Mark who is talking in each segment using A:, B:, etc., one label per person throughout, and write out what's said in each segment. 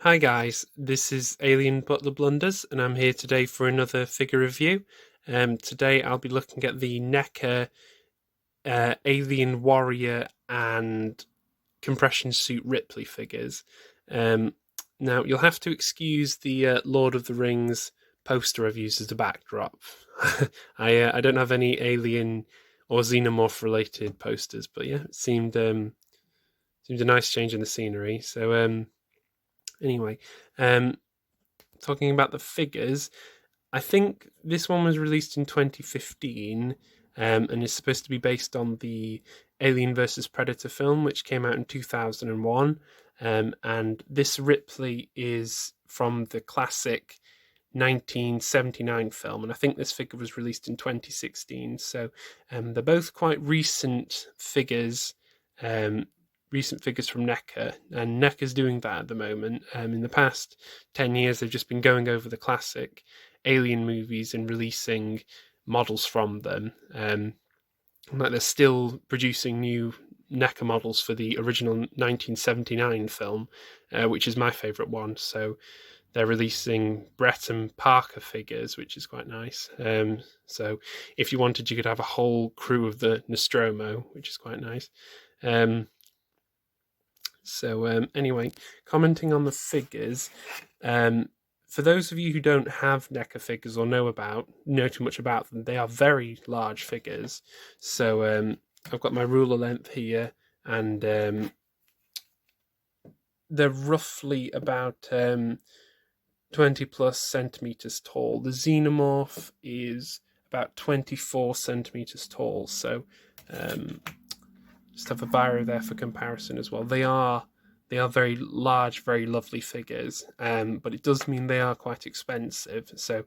A: Hi guys, this is AlienButlerBlunders and I'm here today for another figure review. Today I'll be looking at the NECA Alien Warrior and Compression Suit Ripley figures. Now you'll have to excuse the Lord of the Rings poster I've used as a backdrop. I don't have any Alien or Xenomorph related posters, but yeah, it seemed a nice change in the scenery. So anyway, talking about the figures, I think this one was released in 2015 and is supposed to be based on the Alien vs. Predator film, which came out in 2001. And this Ripley is from the classic 1979 film, and I think this figure was released in 2016. So they're both quite recent figures. Recent figures from NECA, and NECA's doing that at the moment. In the past 10 years, they've just been going over the classic Alien movies and releasing models from them. Like they're still producing new NECA models for the original 1979 film, which is my favourite one. So they're releasing Brett and Parker figures, which is quite nice. So if you wanted, you could have a whole crew of the Nostromo, which is quite nice. Anyway, commenting on the figures, for those of you who don't have NECA figures or know too much about them, they are very large figures. So I've got my ruler length here, and they're roughly about 20 plus centimeters tall. The Xenomorph is about 24 centimeters tall. So just have a biro there for comparison as well. They are very large, very lovely figures, but it does mean they are quite expensive. So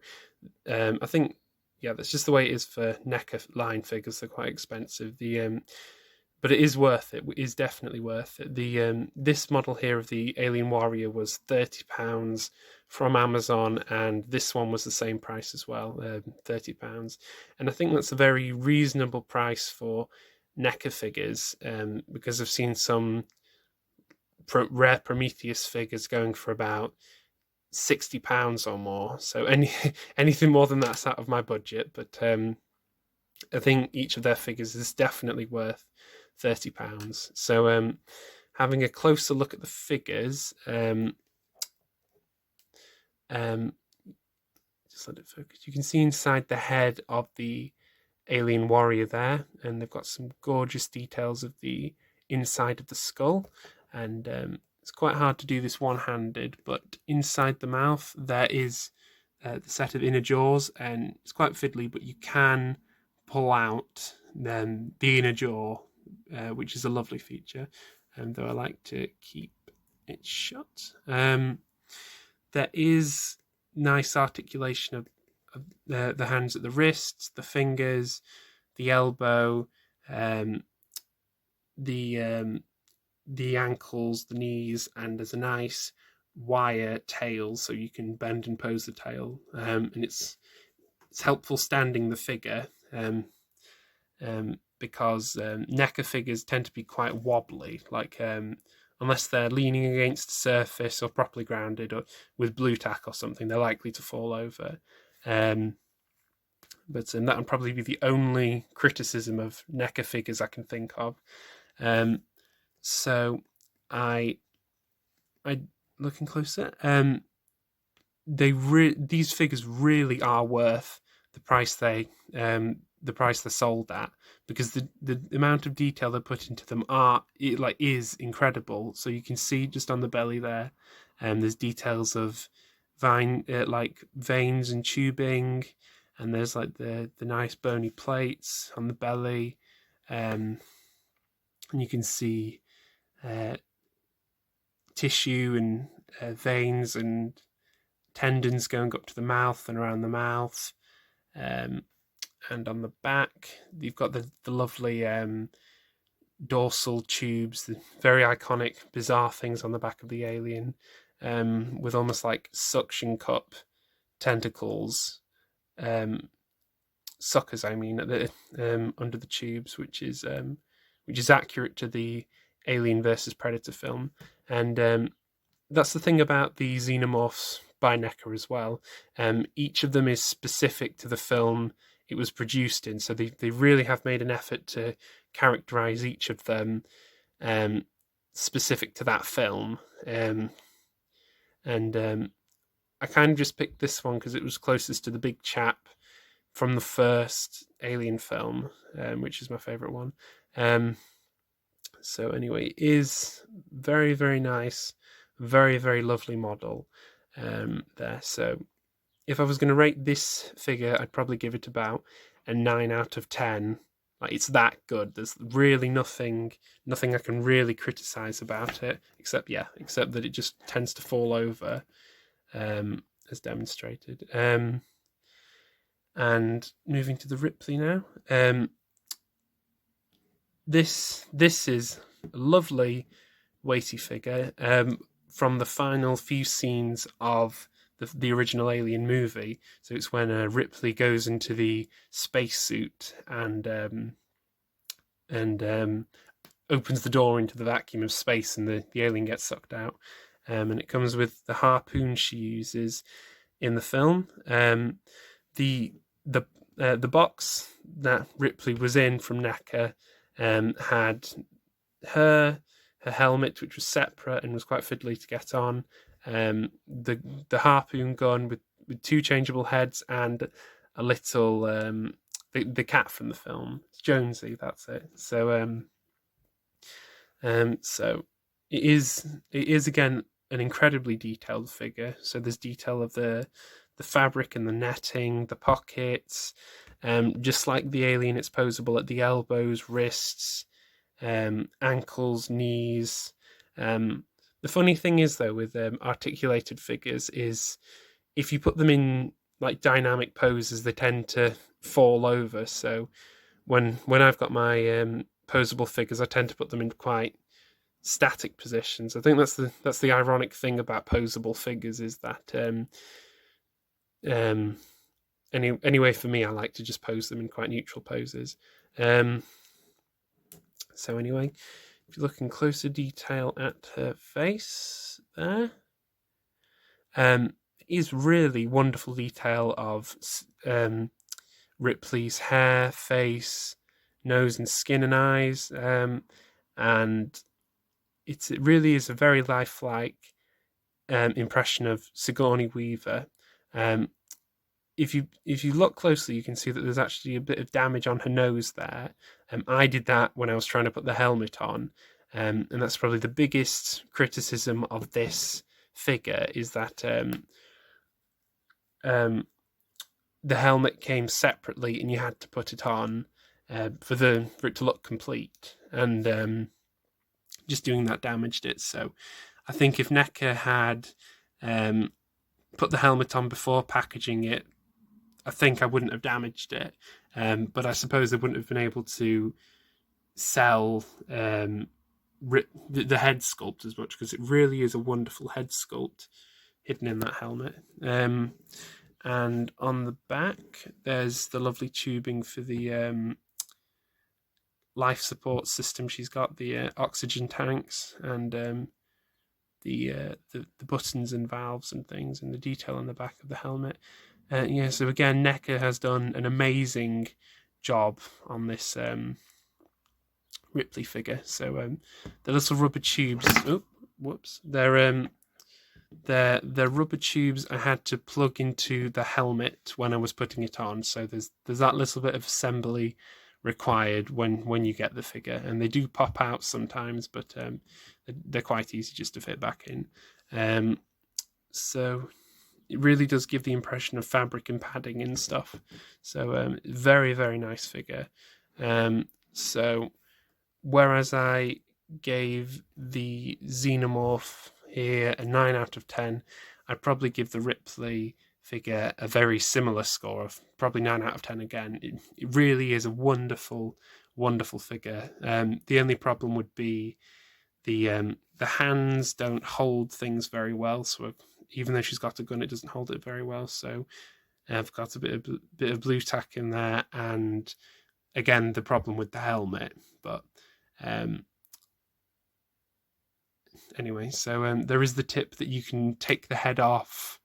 A: I think, yeah, that's just the way it is for NECA line figures. They're quite expensive. But it is worth it. It is definitely worth it. This model here of the Alien Warrior was £30 from Amazon, and this one was the same price as well, £30. And I think that's a very reasonable price for NECA figures, because I've seen some rare Prometheus figures going for about £60 or more. So anything more than that's out of my budget. But I think each of their figures is definitely worth £30. So having a closer look at the figures, just let it focus. You can see inside the head of the Alien Warrior there, and they've got some gorgeous details of the inside of the skull, and it's quite hard to do this one-handed, but inside the mouth there is the set of inner jaws, and it's quite fiddly, but you can pull out the inner jaw, which is a lovely feature, though I like to keep it shut. There is nice articulation of the hands at the wrists, the fingers, the elbow, the ankles, the knees, and there's a nice wire tail, so you can bend and pose the tail, and it's helpful standing the figure, because NECA figures tend to be quite wobbly, like unless they're leaning against the surface or properly grounded or with blue tack or something, they're likely to fall over. But that would probably be the only criticism of NECA figures I can think of. So I looking closer, these figures really are worth the price they're sold at, because the amount of detail they put into them is incredible. So you can see just on the belly there, there's details of veins and tubing, and there's like the nice bony plates on the belly, and you can see tissue and veins and tendons going up to the mouth and around the mouth. And on the back, you've got the lovely dorsal tubes, the very iconic, bizarre things on the back of the alien, with almost like suction cup tentacles, suckers, I mean, at the under the tubes, which is accurate to the Alien versus Predator film. And that's the thing about the Xenomorphs by NECA as well. Each of them is specific to the film it was produced in, so they really have made an effort to characterize each of them specific to that film. And I kind of just picked this one because it was closest to the big chap from the first Alien film, which is my favourite one. So anyway, it is very, very nice, very, very lovely model there. So if I was going to rate this figure, I'd probably give it about a 9 out of 10. Like, it's that good. There's really nothing I can really criticize about it, except that it just tends to fall over, as demonstrated. And moving to the Ripley now. This is a lovely weighty figure from the final few scenes of the original Alien movie. So it's when Ripley goes into the spacesuit and opens the door into the vacuum of space, and the alien gets sucked out. And it comes with the harpoon she uses in the film. The box that Ripley was in from NECA had her helmet, which was separate and was quite fiddly to get on. The harpoon gun with 2 changeable heads, and a little the cat from the film. It's Jonesy, that's it. So so it is again an incredibly detailed figure. So there's detail of the fabric and the netting, the pockets. Just like the alien, it's posable at the elbows, wrists, ankles, knees. The funny thing is, though, with articulated figures, is if you put them in like dynamic poses, they tend to fall over. So when I've got my posable figures, I tend to put them in quite static positions. I think that's the ironic thing about posable figures, is that anyway, for me, I like to just pose them in quite neutral poses. So anyway, if you look in closer detail at her face there, is really wonderful detail of Ripley's hair, face, nose and skin and eyes, and it really is a very lifelike impression of Sigourney Weaver. If you look closely, you can see that there's actually a bit of damage on her nose there. I did that when I was trying to put the helmet on, and that's probably the biggest criticism of this figure, is that the helmet came separately and you had to put it on for it to look complete, and just doing that damaged it. So I think if NECA had put the helmet on before packaging it, I think I wouldn't have damaged it. But I suppose they wouldn't have been able to sell the head sculpt as much, because it really is a wonderful head sculpt hidden in that helmet. And on the back, there's the lovely tubing for the life support system. She's got the oxygen tanks, and the buttons and valves and things, and the detail on the back of the helmet. So again, NECA has done an amazing job on this Ripley figure. So the little rubber tubes. Oh, whoops! They're rubber tubes I had to plug into the helmet when I was putting it on. So there's that little bit of assembly required when you get the figure, and they do pop out sometimes, but they're quite easy just to fit back in. So it really does give the impression of fabric and padding and stuff. So very, very nice figure. So whereas I gave the Xenomorph here a 9 out of 10, I'd probably give the Ripley figure a very similar score of probably 9 out of 10 again. It really is a wonderful, wonderful figure. The only problem would be the hands don't hold things very well. So even though she's got a gun, it doesn't hold it very well. So I've got a bit of blue tack in there, and again the problem with the helmet. But anyway, so there is the tip that you can take the head off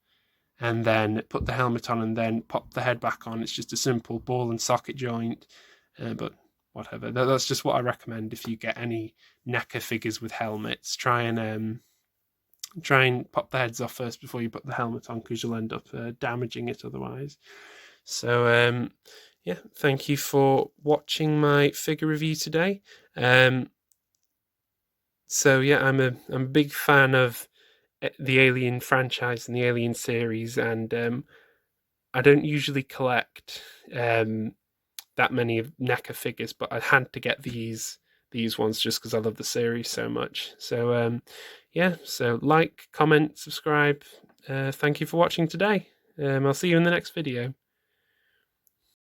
A: and then put the helmet on and then pop the head back on. It's just a simple ball and socket joint, but whatever. That's just what I recommend if you get any NECA figures with helmets. Try and pop the heads off first before you put the helmet on, because you'll end up damaging it otherwise. So yeah, thank you for watching my figure review today. So yeah, I'm a big fan of the Alien franchise and the Alien series, and I don't usually collect that many of NECA figures, but I had to get these ones just because I love the series so much. So yeah, so like, comment, subscribe. Thank you for watching today. I'll see you in the next video.